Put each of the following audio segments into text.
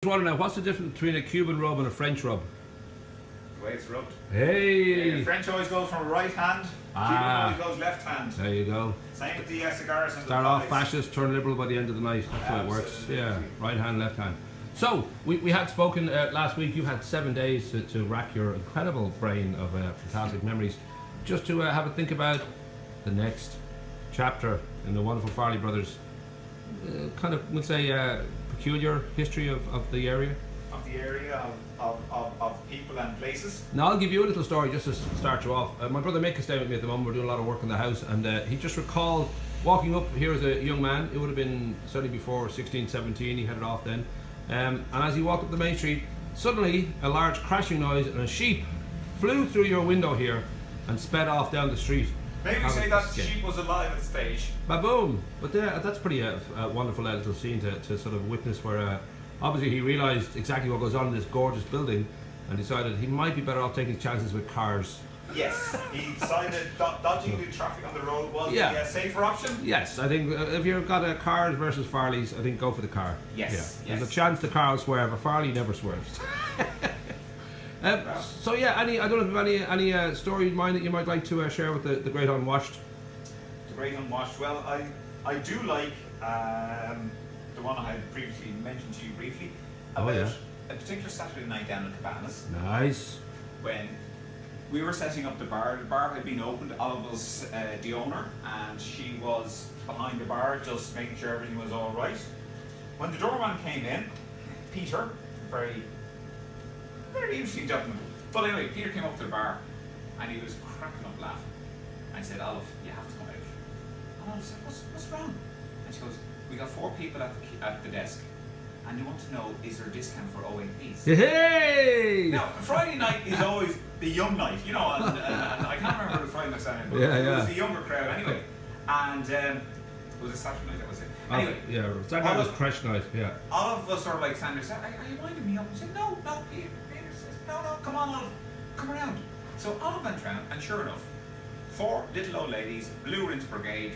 Wondering now, what's the difference between a Cuban rub and a French rub? The way it's rubbed. Hey! The French always goes from right hand, Cuban always goes left hand. There you go. Same with the cigars and Start the off pies. fascist, turn liberal by the end of the night. That's how it works. Absolutely. Yeah, right hand, left hand. So, we had spoken last week. You've had 7 days to rack your incredible brain of fantastic memories, just to have a think about the next chapter in the wonderful Farrelly brothers. Kind of, we'll say, peculiar history of the area. Of the area, of people and places. Now I'll give you a little story just to start you off. My brother Mick is staying with me at the moment. We're doing a lot of work in the house, and he just recalled walking up here as a young man. It would have been certainly before 16, 17. He headed off then, and as he walked up the main street, suddenly a large crashing noise and a sheep flew through your window here and sped off down the street. Maybe we say that the sheep was alive at the stage. Baboom! But that's pretty wonderful little scene to sort of witness where obviously he realised exactly what goes on in this gorgeous building and decided he might be better off taking chances with cars. Yes, he decided dodging the traffic on the road was the safer option. Yes, I think if you've got a cars versus Farrelly's, I think go for the car. Yes, There's a chance the car will swerve, but Farrelly never swerves. So yeah, I don't know if you have any story in mind that you might like to share with the great unwashed. The great unwashed. Well, I do like the one I had previously mentioned to you briefly about a particular Saturday night down in Cabanas. Nice. When we were setting up the bar had been opened. Olive was the owner, and she was behind the bar just making sure everything was all right. When the doorman came in, Peter, very interesting gentleman. But anyway, Peter came up to the bar and he was cracking up laughing. And he said, Olive, you have to come out. And Olive said, what's wrong? And she goes, we got 4 people at the desk and they want to know, is there a discount for OAPs? Hey! Now, Friday night is always the young night, you know, and I can't remember the Friday night Saturday, but it was the younger crowd anyway. And it was a Saturday night, that was it. Anyway, Saturday was crash night, yeah. Olive was sort of like Sandra said, are you winding me up? I said, no, Peter. Peter says, no, come on, Olive, come around. So Olive went round, and sure enough, 4 little old ladies, Blue Rinse Brigade,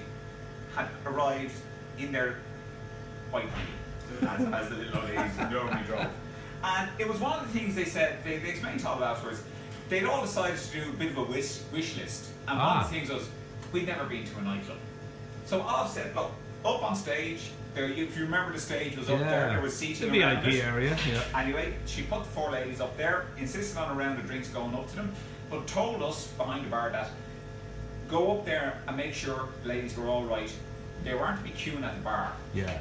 had arrived in their white honey, as the little old ladies normally drove. And it was one of the things they said, they explained to Olive afterwards, they'd all decided to do a bit of a wish list. And one of the things was, we'd never been to a nightclub. So Olive said, look, up on stage, there, if you remember the stage was up there was seating the around VIP it. area, yeah. Anyway, she put the 4 ladies up there, insisted on a round of drinks going up to them, but told us behind the bar that go up there and make sure the ladies were all right. They weren't to be queuing at the bar. Yeah.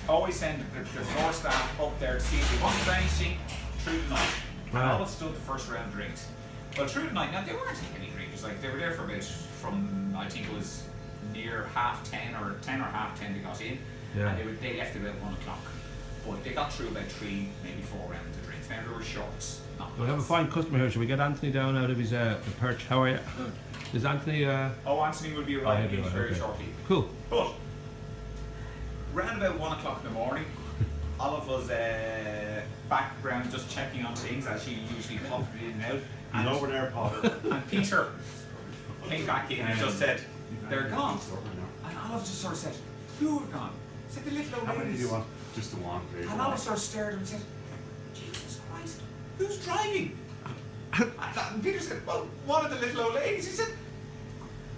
Always send the floor staff up there to see if they wanted anything through the night. And Olive stood the first round of drinks. Well, through the night, now they weren't any drinkers, like they were there for a bit from, I think it was near 10:30 or 10 or 10:30 they got in. Yeah. And they left about 1 o'clock. But they got through about 3, maybe 4 rounds of drinks. Now there were shorts. We have a fine customer here. Should we get Anthony down out of his perch? How are you? Is Anthony? Oh, Anthony will be arriving very shortly. Cool. But round about 1 o'clock in the morning, Olive was background just checking on things as she usually popped in and out. And over there, Potter. And Peter came back in and just said, they're gone. And Olive just sort of said, who are gone? He said, the little old How many ladies. do you want? Just the one, please. And Olive sort of stared at him and said, Jesus Christ, who's driving? And Peter said, well, one of the little old ladies. He said,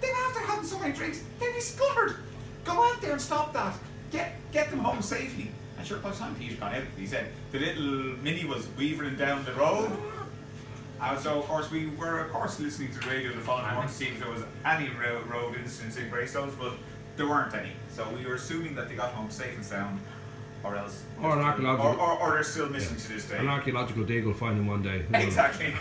then after having so many drinks, they'd be scuppered. Go out there and stop that. Get them home safely. And sure, by the time Peter got out, he said, the little Minnie was weavering down the road. And so, of course, we were, listening to the radio the following morning to see if there was any road incidents in Greystones, but there weren't any. So we were assuming that they got home safe and sound, or else... Or an archaeological... Or they're still missing to this day. An archaeological dig will find them one day. Exactly.